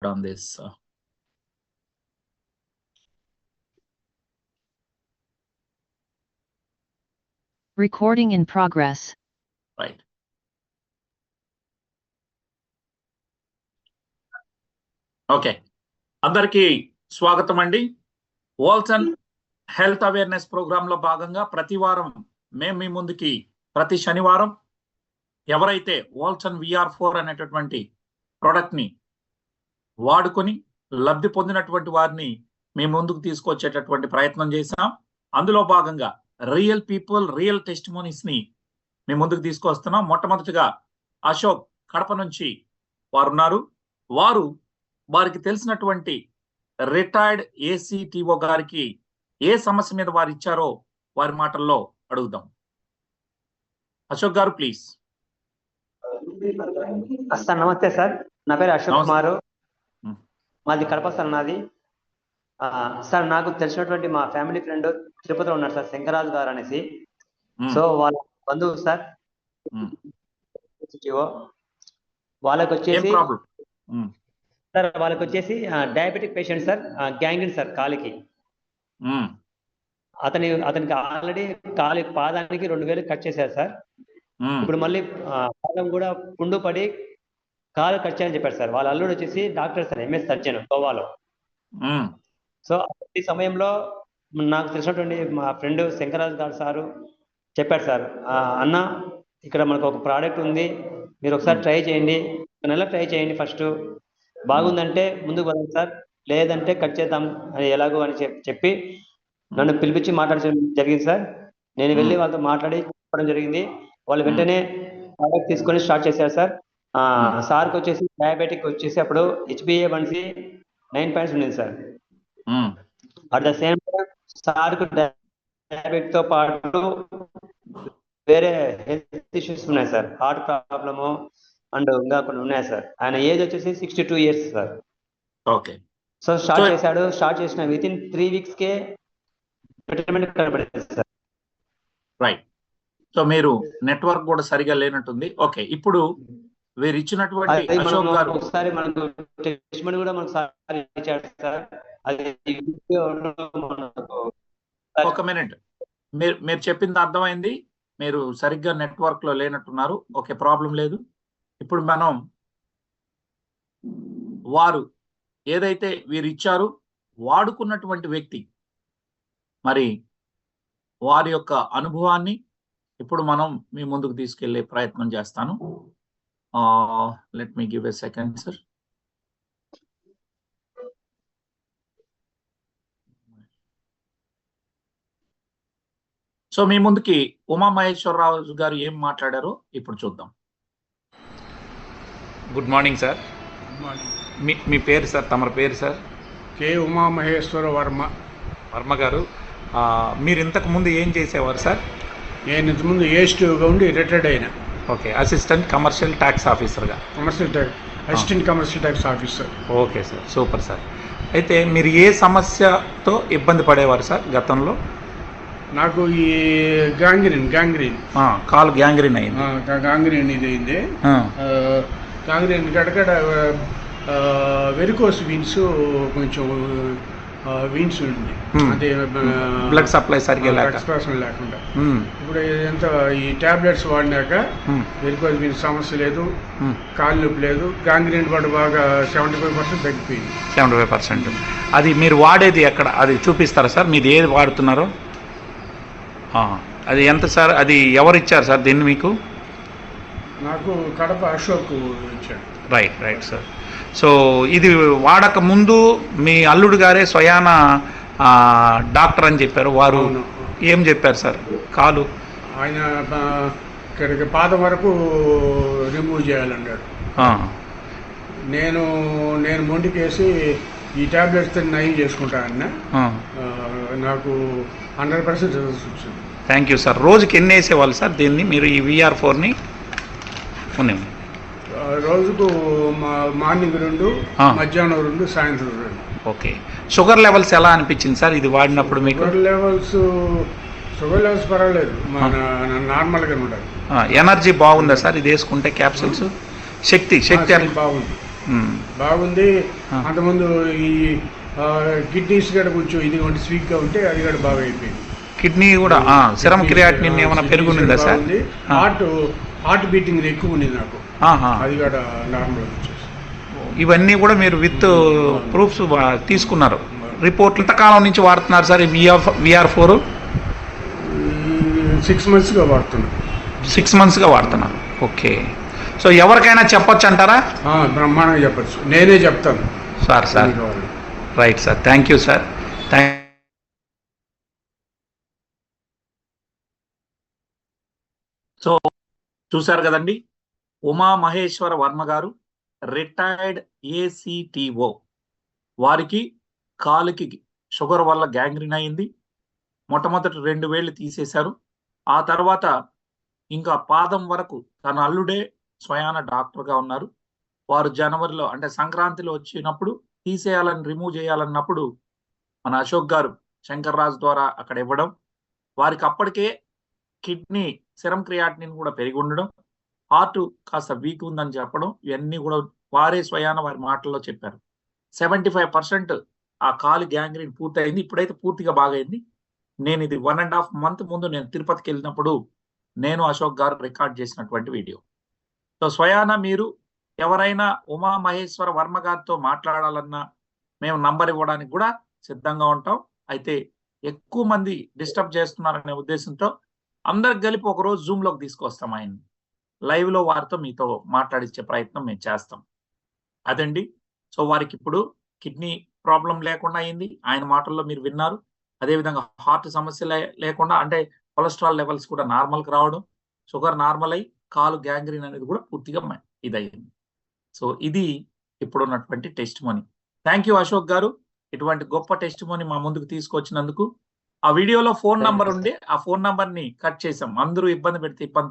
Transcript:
on this. Recording in progress. Right. Okay, అందరికీ స్వాగతం అండి. వాల్సన్ హెల్త్ అవేర్నెస్ ప్రోగ్రామ్ లో భాగంగా ప్రతి వారం మేము మీ ముందుకి ప్రతి శనివారం ఎవరైతే వాల్సన్ VR4 అనేటటువంటి ప్రోడక్ట్ ని వాడుకొని లబ్ధి పొందినటువంటి వారిని మీ ముందుకు తీసుకొచ్చేటటువంటి ప్రయత్నం చేశాం. అందులో భాగంగా రియల్ పీపుల్, రియల్ టెస్టిమోనీస్ ని మీ ముందుకు తీసుకొస్తున్నాం. మొట్టమొదటిగా అశోక్ కడప నుంచి వారు ఉన్నారు. వారికి తెలిసినటువంటి రిటైర్డ్ ACTO గారికి ఏ సమస్య మీద వారు ఇచ్చారో వారి మాటల్లో అడుగుదాం. అశోక్ గారు ప్లీజ్. సార్ నమస్తే సార్, నా పేరు అశోక్ కుమార్, మాది కడప సార్. నాది సార్, నాకు తెలిసినటువంటి మా ఫ్యామిలీ ఫ్రెండ్ తిరుపతిలో ఉన్నారు సార్, శంకరాజు గారు అనేసి. సో వాళ్ళ బంధువు సార్, వాళ్ళకి వచ్చేసి sir diabetic patient sir, gangrene sir కాలికి. అతనికి ఆల్రెడీ పాదానికి 2000 కట్ చేశారు సార్. ఇప్పుడు మళ్ళీ పాదం కూడా పుండు పడి కాలు కట్ చేయని చెప్పారు సార్. వాళ్ళ అల్లుడు వచ్చేసి డాక్టర్ సార్, MS సర్జన్ గోవాలో. సో ఈ సమయంలో నాకు తెలిసినటువంటి మా ఫ్రెండ్ శంకరాజు గారు సారు చెప్పారు సార్, అన్న ఇక్కడ మనకు ఒక ప్రోడక్ట్ ఉంది, మీరు ఒకసారి ట్రై చేయండి, 1 నెల ట్రై చేయండి, ఫస్ట్ బాగుందంటే ముందుకు వదండి సార్, లేదంటే కట్ చేద్దాం అని ఎలాగో అని చెప్పి నన్ను పిలిపించి మాట్లాడడం జరిగింది సార్. నేను వెళ్ళి వాళ్ళతో మాట్లాడి చెప్పడం జరిగింది. వాళ్ళు వెంటనే ప్రోడక్ట్ తీసుకొని స్టార్ట్ చేశారు సార్. సార్కి వచ్చేసి డయాబెటిక్ వచ్చేసి అప్పుడు HbA1c 9 పాయింట్స్ ఉండేది sir. At the same time సార్కు డయాబెటిక్ తో పాటు వేరే హెల్త్ ఇష్యూస్ ఉన్నాయి సార్, హార్ట్ ప్రాబ్లము అండ్ ఇంకా కొన్ని ఉన్నాయి సార్. ఆయన ఏజ్ వచ్చేసి 62 years sir. Okay. So start చేసిన విత్ ఇన్ 3 వీక్స్ కే బెటర్మెంట్ కనబడింది సార్. రైట్. సో మీరు నెట్వర్క్ కూడా సరిగా లేనట్టుంది. ఓకే, ఇప్పుడు వీరు ఇచ్చినటువంటి అశోక్ గారు ఒకసారి మనకు టెస్టిమనీ కూడా మనకు సార్ ఇచ్చాడు సార్. అది ఒక మినిట్, మీరు చెప్పింది అర్థమైంది. మీరు సరిగ్గా నెట్వర్క్ లో లేనట్టున్నారు. ఓకే, ప్రాబ్లం లేదు. ఇప్పుడు మనం వారు ఏదైతే వీరు ఇచ్చారు వాడుకున్నటువంటి వ్యక్తి మరి వారి యొక్క అనుభవాన్ని ఇప్పుడు మనం మీ ముందుకు తీసుకెళ్లే ప్రయత్నం చేస్తాను. Let me give a second sir. So మీ ముందుకి ఉమామహేశ్వరరావు గారు ఏం మాట్లాడారో ఇప్పుడు చూద్దాం. Good morning sir. మీ పేరు సార్, తమరి పేరు సార్? కే ఉమామహేశ్వర వర్మ గారు. మీరు ఇంతకు ముందు ఏం చేసేవారు సార్? నేను ఇంతకుముందు ASTOగా ఉండి రిటైర్డ్ అయినా. ఓకే, అసిస్టెంట్ కమర్షియల్ ట్యాక్స్ ఆఫీసర్గా. Assistant commercial tax officer. Okay sir, super sir. అయితే మీరు ఏ సమస్యతో ఇబ్బంది పడేవారు సార్ గతంలో? నాకు ఈ గ్యాంగ్రీన్ కాలు గ్యాంగ్రీన్ అయింది. గ్యాంగ్రీన్ ఇది అయింది. గ్యాంగ్రీన్ గడగడ వెరికోస్ వీన్స్, కొంచెం వీన్స్ ఉంది, అదే బ్లడ్ సప్లై సరిగ్గా లేకుండా. ఇప్పుడు ఎంత ఈ టాబ్లెట్స్ వాడినాక వెరికోస్ వీన్స్ సమస్య లేదు, కాలు నొప్పి లేదు. గ్యాంగ్రీన్ కూడా బాగా 75% తగ్గిపోయింది. 75%. అది మీరు వాడేది ఎక్కడ, అది చూపిస్తారా సార్? మీరు ఏది వాడుతున్నారో అది ఎంత సార్? అది ఎవరు ఇచ్చారు సార్ దీన్ని మీకు? నాకు కడప అశోక్ ఇచ్చాడు. Right sir. సో ఇది వాడక ముందు మీ అల్లుడు గారే స్వయాన డాక్టర్ అని చెప్పారు. వారు ఏం చెప్పారు సార్? కాలు ఆయన ఇక్కడికి పాదం వరకు రిమూవ్ చేయాలన్నాడు. నేను మొండికేసి ఈ టాబ్లెట్స్ నయం చేసుకుంటానన్నా. నాకు 100% రిజల్ట్స్ వచ్చింది. Thank you sir. రోజుకి ఎన్ని వేసేవాళ్ళు సార్ దీన్ని మీరు, ఈ VR4ని? రోజుకు మార్నింగ్ 2, మధ్యాహ్నం 2, సాయంత్రం 2. ఓకే. షుగర్ లెవెల్స్ ఎలా అనిపించింది సార్ ఇది వాడినప్పుడు మీకు? షుగర్ లెవెల్స్ పర్వాలేదు, నార్మల్గా ఉండాలి. ఎనర్జీ బాగుందా సార్ ఇది వేసుకుంటే? క్యాప్సూల్స్ శక్తి బాగుంది. బాగుంది. ఆ. అంతకుముందు ఈ కిడ్నీస్ కూడా కొంచెం ఇది ఉంటే స్వీక్ గా ఉంటే అది కూడా బాగా అయిపోయింది. కిడ్నీ కూడా సెరమ్ క్రియాటినిన్ ఏమైనా పెరుగుందా సార్? హార్ట్ బీటింగ్ ఎక్కువ ఉంది నాకు, ఆహా. అది కూడా నార్మల్ వచ్చేసి. ఇవన్నీ కూడా మీరు విత్ ప్రూఫ్స్ తీసుకున్నారు. రిపోర్ట్లు ఎంతకాలం నుంచి వాడుతున్నారు సార్ ఈ VR4? 6 months గా వాడుతున్నాను. 6 monthsగా వాడుతున్నారు. ఓకే. సో ఎవరికైనా చెప్పొచ్చు అంటారా? బ్రహ్మాండంగా చెప్పచ్చు, నేనే చెప్తాను sir. Right sir, thank you sir. So చూశారు కదండి, ఉమా మహేశ్వర వర్మ గారు, రిటైర్డ్ ACTO. వారికి కాలుకి షుగర్ వల్ల గ్యాంగ్రీన్ అయింది. మొట్టమొదటి 2 వేళ్ళు తీసేశారు. ఆ తర్వాత ఇంకా పాదం వరకు తన అల్లుడే స్వయాన డాక్టర్గా ఉన్నారు. వారు జనవరిలో అంటే సంక్రాంతిలో వచ్చినప్పుడు తీసేయాలని, రిమూవ్ చేయాలన్నప్పుడు మన అశోక్ గారు శంకర్ రాజ్ ద్వారా అక్కడ ఇవ్వడం, వారికి అప్పటికే కిడ్నీ సెరమ్ క్రియాటినిన్ కూడా పెరిగి ఉండడం, హార్ట్ కాస్త వీక్ ఉందని చెప్పడం, ఇవన్నీ కూడా వారే స్వయాన వారి మాటల్లో చెప్పారు. 75% ఆ కాలు గ్యాంగ్రీన్ పూర్తయింది. ఇప్పుడైతే పూర్తిగా బాగైంది. నేను ఇది 1.5 month ముందు నేను తిరుపతికి వెళ్ళినప్పుడు నేను అశోక్ గారు రికార్డ్ చేసినటువంటి వీడియో. సో స్వయాన మీరు ఎవరైనా ఉమా మహేశ్వర వర్మ గారితో మాట్లాడాలన్నా మేము నంబర్ ఇవ్వడానికి కూడా సిద్ధంగా ఉంటాం. అయితే ఎక్కువ మంది డిస్టర్బ్ చేస్తున్నారనే ఉద్దేశంతో అందరికి కలిపి ఒకరోజు జూమ్లోకి తీసుకొస్తాం. ఆయన్ని లైవ్లో వారితో మీతో మాట్లాడించే ప్రయత్నం మేము చేస్తాం. అదండి. సో వారికి ఇప్పుడు కిడ్నీ ప్రాబ్లం లేకుండా అయింది, ఆయన మాటల్లో మీరు విన్నారు. అదేవిధంగా హార్ట్ సమస్య లేకుండా, అంటే కొలెస్ట్రాల్ లెవెల్స్ కూడా నార్మల్కి రావడం, షుగర్ నార్మల్ అయ్యి కాలు గ్యాంగ్రీన్ అనేది కూడా పూర్తిగా ఇదయింది. సో ఇది ఇప్పుడున్నటువంటి test money. Thank you Ashok garu, ఇటువంటి గొప్ప టెస్ట్ మనీ మా ముందుకు తీసుకొచ్చినందుకు. ఆ వీడియోలో ఫోన్ నంబర్ ఉండే, ఆ ఫోన్ నంబర్ని కట్ చేసాం. అందరూ ఇబ్బంది పెడితే ఇబ్బంది